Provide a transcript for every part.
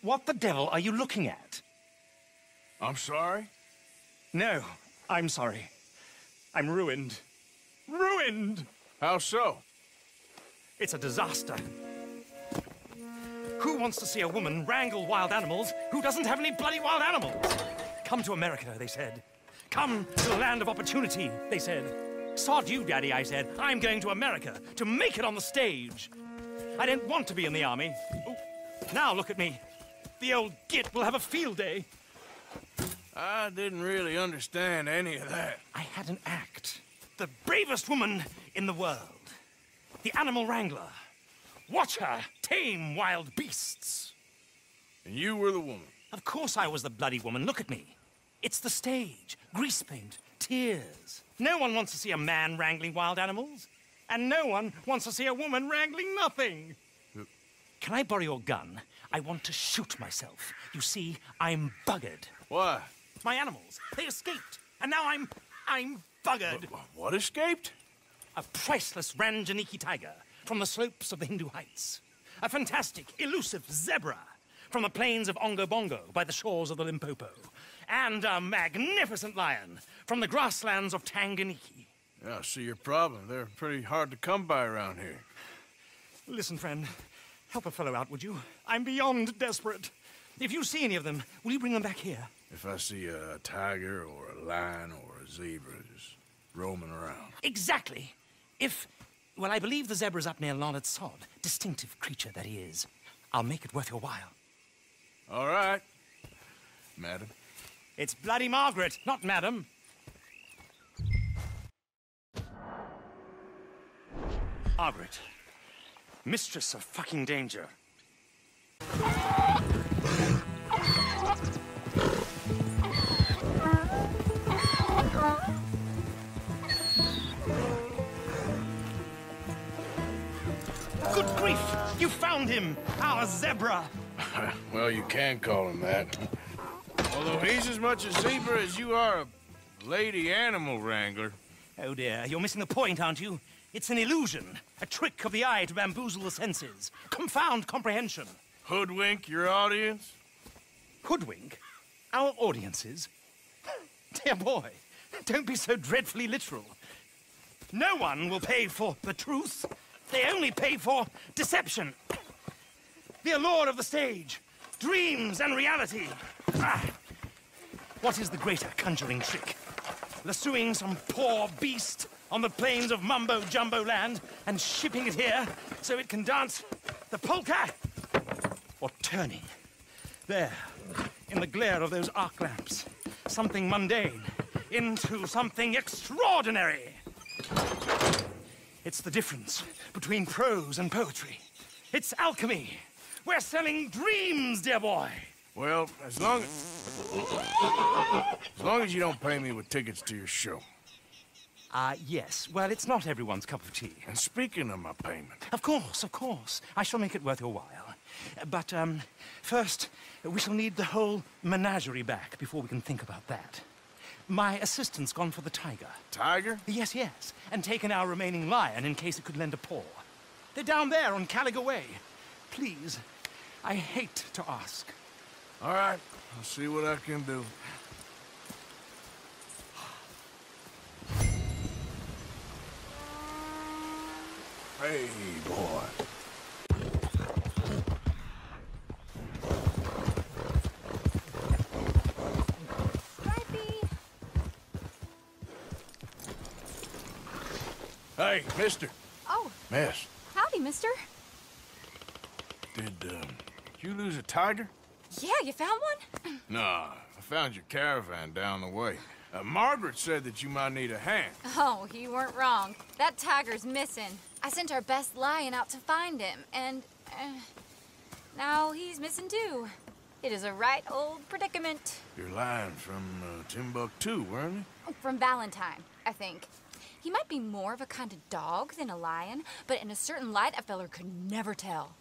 What the devil are you looking at? I'm sorry? No, I'm sorry. I'm ruined. Ruined! How so? It's a disaster. Who wants to see a woman wrangle wild animals who doesn't have any bloody wild animals? Come to America, they said. Come to the land of opportunity, they said. Sod you, Daddy, I said. I'm going to America to make it on the stage. I don't want to be in the army. Ooh. Now look at me. The old git will have a field day. I didn't really understand any of that. I had an act. The bravest woman in the world. The animal wrangler. Watch her tame wild beasts. And you were the woman? Of course I was the bloody woman. Look at me. It's the stage. Grease paint. Tears. No one wants to see a man wrangling wild animals. And no one wants to see a woman wrangling nothing. Can I borrow your gun? I want to shoot myself. You see, I'm buggered. Why? My animals, they escaped. And now I'm buggered. What escaped? A priceless Ranjaniki tiger from the slopes of the Hindu Heights. A fantastic, elusive zebra from the plains of Ongo Bongo by the shores of the Limpopo. And a magnificent lion from the grasslands of Tanganyika. Yeah, I see your problem. They're pretty hard to come by around here. Listen, friend. Help a fellow out, would you? I'm beyond desperate. If you see any of them, will you bring them back here? If I see a tiger or a lion or a zebra just roaming around. Exactly. Well, I believe the zebra's up near Lonnet Sod. Distinctive creature that he is. I'll make it worth your while. All right, madam. It's bloody Margaret, not madam. Margaret. Mistress of fucking danger. Good grief! You found him! Our zebra! Well, you can call him that. Although he's as much a zebra as you are a lady animal wrangler. Oh dear, you're missing the point, aren't you? It's an illusion, a trick of the eye to bamboozle the senses, confound comprehension. Hoodwink your audience? Hoodwink? Our audiences? Dear boy, don't be so dreadfully literal. No one will pay for the truth. They only pay for deception. The allure of the stage, dreams and reality. What is the greater conjuring trick? Lassoing some poor beast on the plains of Mumbo-Jumbo land and shipping it here so it can dance the polka? Or turning, there, in the glare of those arc lamps, something mundane into something extraordinary? It's the difference between prose and poetry. It's alchemy. We're selling dreams, dear boy. Well, as long as you don't pay me with tickets to your show. Yes. Well, it's not everyone's cup of tea. And speaking of my payment... Of course. I shall make it worth your while. But, first, we shall need the whole menagerie back before we can think about that. My assistant's gone for the tiger. Tiger? Yes. And taken our remaining lion in case it could lend a paw. They're down there on Caliga Way. Please, I hate to ask. All right, I'll see what I can do. Hey, boy. Hey, mister. Oh. Miss. Howdy, mister. Did you lose a tiger? Yeah, you found one? Nah, I found your caravan down the way. Margaret said that you might need a hand. Oh, you weren't wrong. That tiger's missing. I sent our best lion out to find him, and now he's missing too. It is a right old predicament. Your lion from Timbuktu, weren't he? From Valentine, I think. He might be more of a kind of dog than a lion, but in a certain light, a feller could never tell.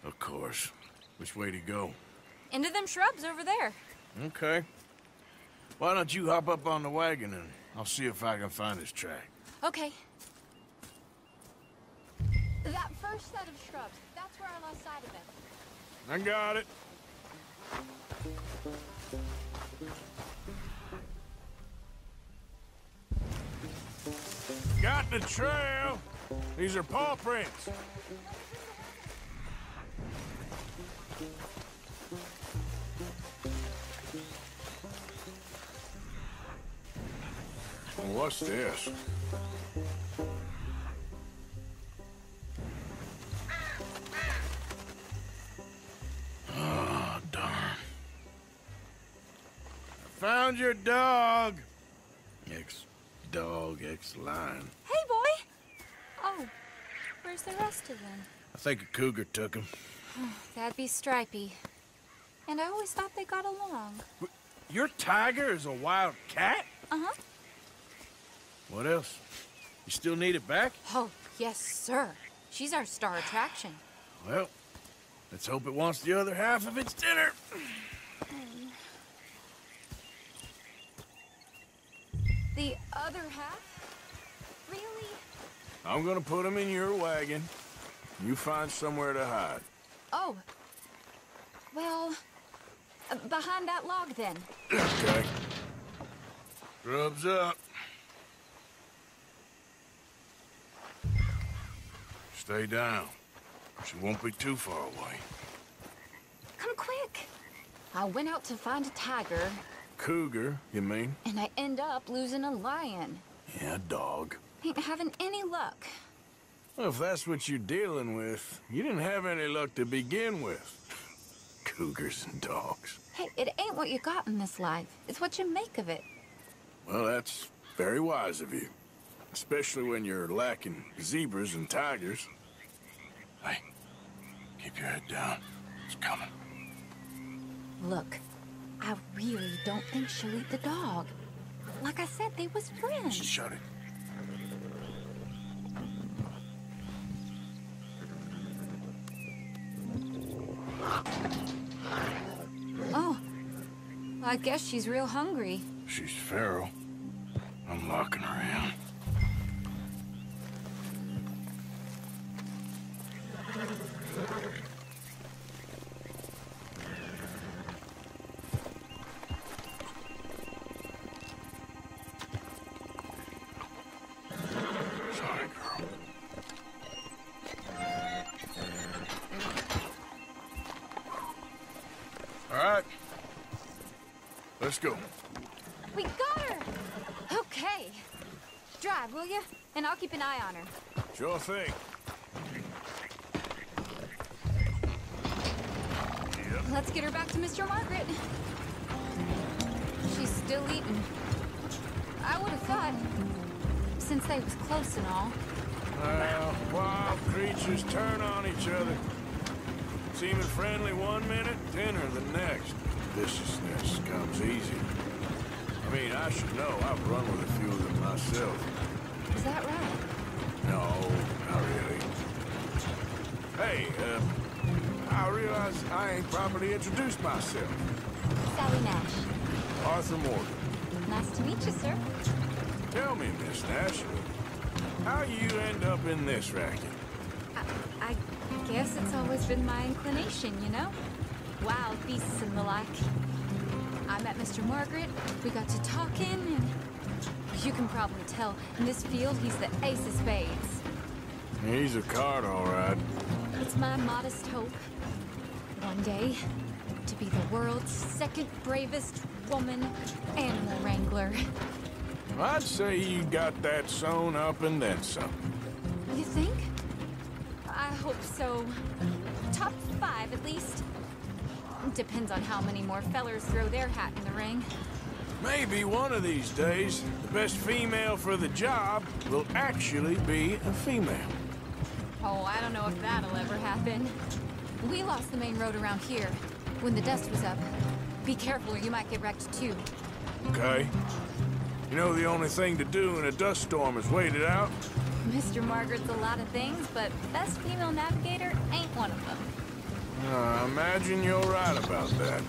Of course. Which way to go? Into them shrubs over there. Okay. Why don't you hop up on the wagon and I'll see if I can find his track. Okay. That first set of shrubs, that's where I lost sight of him. I got it. Got the trail. These are paw prints. What's this? Oh, darn. I found your dog. Ex-dog, ex-lion. Hey, boy! Oh, where's the rest of them? I think a cougar took him. That'd be Stripey. And I always thought they got along. Your tiger is a wild cat? Uh-huh. What else? You still need it back? Oh, yes, sir. She's our star attraction. Well, let's hope it wants the other half of its dinner. The other half? Really? I'm gonna put him in your wagon. You find somewhere to hide. Oh. Well, behind that log, then. Okay. Grub's up. Stay down. She won't be too far away. Come quick. I went out to find a tiger, Cougar, you mean? and I end up losing a lion. Yeah, dog. Ain't having any luck. Well, if that's what you're dealing with, you didn't have any luck to begin with. Cougars and dogs. Hey, it ain't what you got in this life. It's what you make of it. Well, that's very wise of you. Especially when you're lacking zebras and tigers. Hey, keep your head down. It's coming. Look, I really don't think she'll eat the dog. Like I said, they was friends. Shut it. Oh, I guess she's real hungry. She's feral. I'm locking her in. Sorry, girl. All right. Let's go. We got her! Okay. Drive, will you? And I'll keep an eye on her. Sure thing. Let's get her back to Mr. Margaret. She's still eating. I would have thought, since they was close and all. Well, wild creatures turn on each other. Seeming friendly one minute, dinner the next. Viciousness comes easy. I mean, I should know. I've run with a few of them myself. Is that right? No, not really. Hey, I realize I ain't properly introduced myself. Sally Nash. Arthur Morgan. Nice to meet you, sir. Tell me, Miss Nash, how you end up in this racket? I guess it's always been my inclination, you know? Wild beasts and the like. I met Mr. Margaret, we got to talking, and you can probably tell, in this field, he's the ace of spades. He's a card, all right. It's my modest hope, one day, to be the world's second bravest woman animal wrangler. I'd say you got that sewn up and then some. You think? I hope so. Top 5, at least. Depends on how many more fellers throw their hat in the ring. Maybe one of these days, the best female for the job will actually be a female. Oh, I don't know if that'll ever happen. We lost the main road around here when the dust was up. Be careful or you might get wrecked too. Okay? You know the only thing to do in a dust storm is wait it out? Mr. Margaret's a lot of things, but best female navigator ain't one of them. I imagine you're right about that.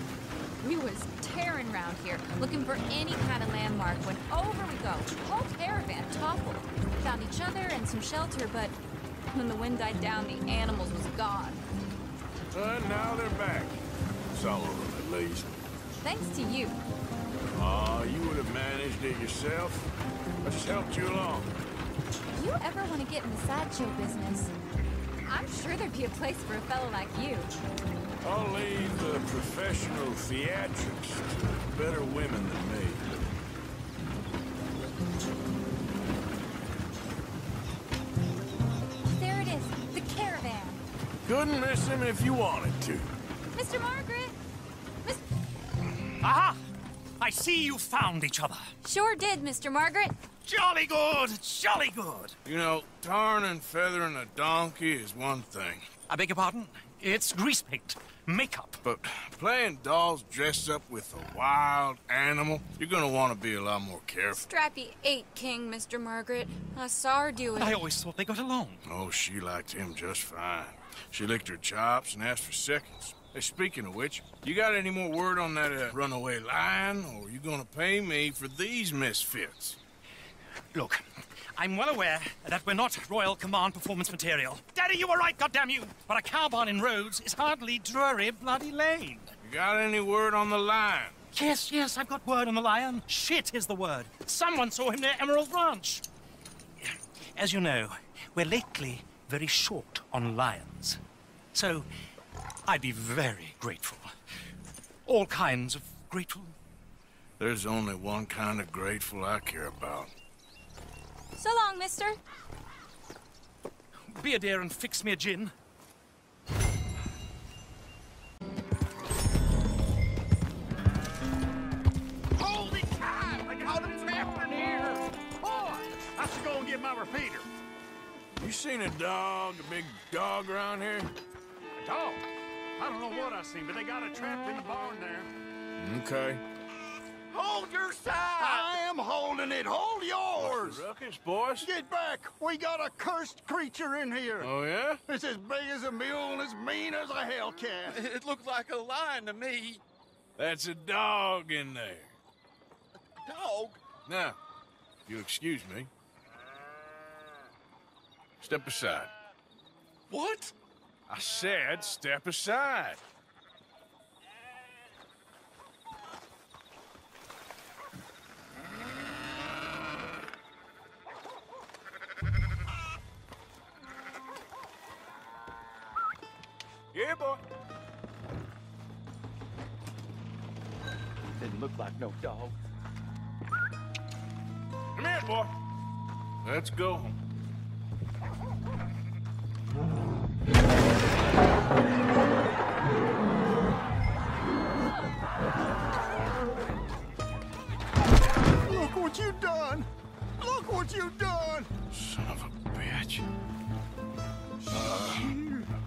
We was tearing around here, looking for any kind of landmark when over we go. Whole caravan toppled. Found each other and some shelter, but when the wind died down, the animals was gone. Now they're back. Some of them, at least. Thanks to you. You would have managed it yourself. I just helped you along. If you ever want to get in the sideshow business, I'm sure there'd be a place for a fellow like you. I'll leave the professional theatrics to better women than me. There it is, the caravan. Couldn't miss him if you wanted to. Mr. Margaret! Aha! I see you found each other. Sure did, Mr. Margaret. Jolly good, jolly good. You know, tarring and feathering a donkey is one thing. I beg your pardon? It's grease paint, makeup. But playing dolls dressed up with a wild animal, you're gonna want to be a lot more careful. Strappy ate King, Mr. Margaret. I saw her do it. I always thought they got along. Oh, she liked him just fine. She licked her chops and asked for seconds. Hey, speaking of which, you got any more word on that runaway lion, or are you gonna pay me for these misfits? Look, I'm well aware that we're not Royal Command performance material. Daddy, you were right, goddamn you! But a cow barn in Rhodes is hardly Drury Bloody Lane. You got any word on the lion? Yes, I've got word on the lion. Shit is the word. Someone saw him near Emerald Ranch. As you know, we're lately very short on lions. So, I'd be very grateful. All kinds of grateful. There's only one kind of grateful I care about. So long, mister. Be a dear and fix me a gin. Holy cow! They got him trapped in here! Boy, I should go and get my repeater. You seen a dog, a big dog around here? A dog? I don't know what I seen, but they got it trapped in the barn there. Okay. Hold your side! I am holding it. Hold yours! Ruckus, boys? Get back! We got a cursed creature in here. Oh, yeah? It's as big as a mule and as mean as a hellcat. It looked like a lion to me. That's a dog in there. Dog? Now, if you'll excuse me. Step aside. What? I said step aside. Yeah, boy. Didn't look like no dog. Come here, boy. Let's go home. Look what you done! Look what you done! Son of a bitch.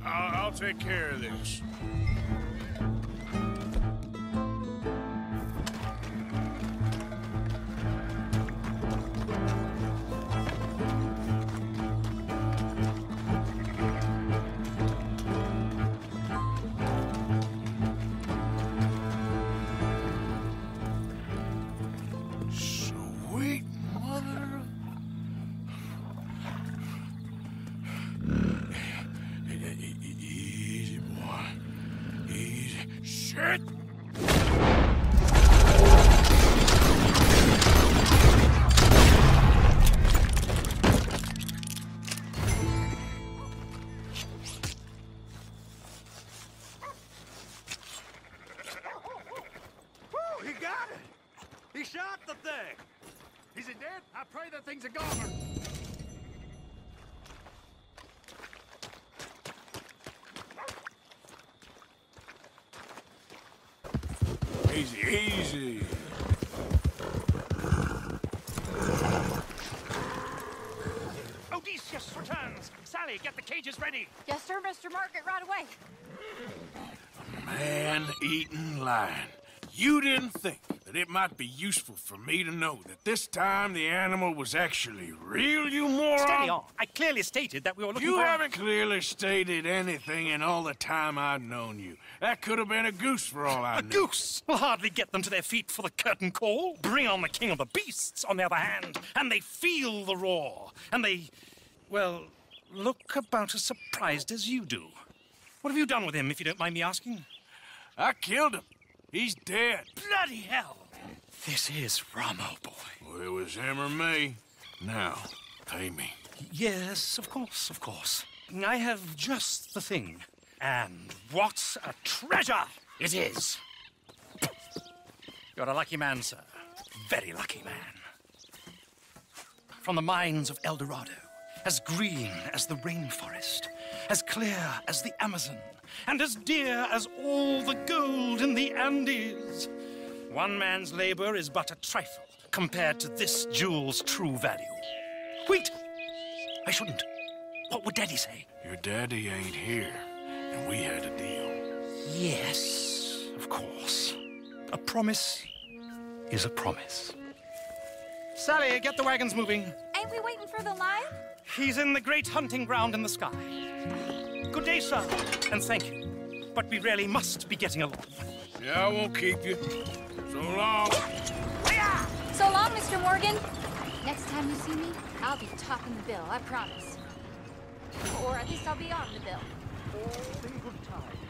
I'll take care of this. Sweet mother. Easy, boy. Easy. Shit! Woo, he got it! He shot the thing! Is it dead? I pray that thing's a goner. Easy, easy. Odysseus returns. Sally, get the cages ready. Yes, sir, Mr. Margaret, right away. Man-eating lion. You didn't think that it might be useful for me to know that this time the animal was actually real, you moron? Steady on. I clearly stated that we were looking You for... haven't clearly stated anything in all the time I've known you. That could have been a goose for all I A knew. goose will hardly get them to their feet for the curtain call. Bring on the king of the beasts, on the other hand, and they feel the roar. And they, well, look about as surprised as you do. What have you done with him, if you don't mind me asking? I killed him. He's dead. Bloody hell! This is Ramo, boy. Well, it was him or me. Now, pay me. Yes, of course, of course. I have just the thing. And what a treasure it is! You're a lucky man, sir. Very lucky man. From the mines of El Dorado, as green as the rainforest, as clear as the Amazon, and as dear as all the gold in the Andes. One man's labor is but a trifle compared to this jewel's true value. Wait! I shouldn't. What would Daddy say? Your daddy ain't here, and we had a deal. Yes, of course. A promise is a promise. Sally, get the wagons moving. Ain't we waiting for the lion? He's in the great hunting ground in the sky. Good day, sir, and thank you. But we really must be getting along. Yeah, I won't keep you. So long. So long, Mr. Morgan. Next time you see me, I'll be topping the bill, I promise. Or at least I'll be on the bill. All in good time.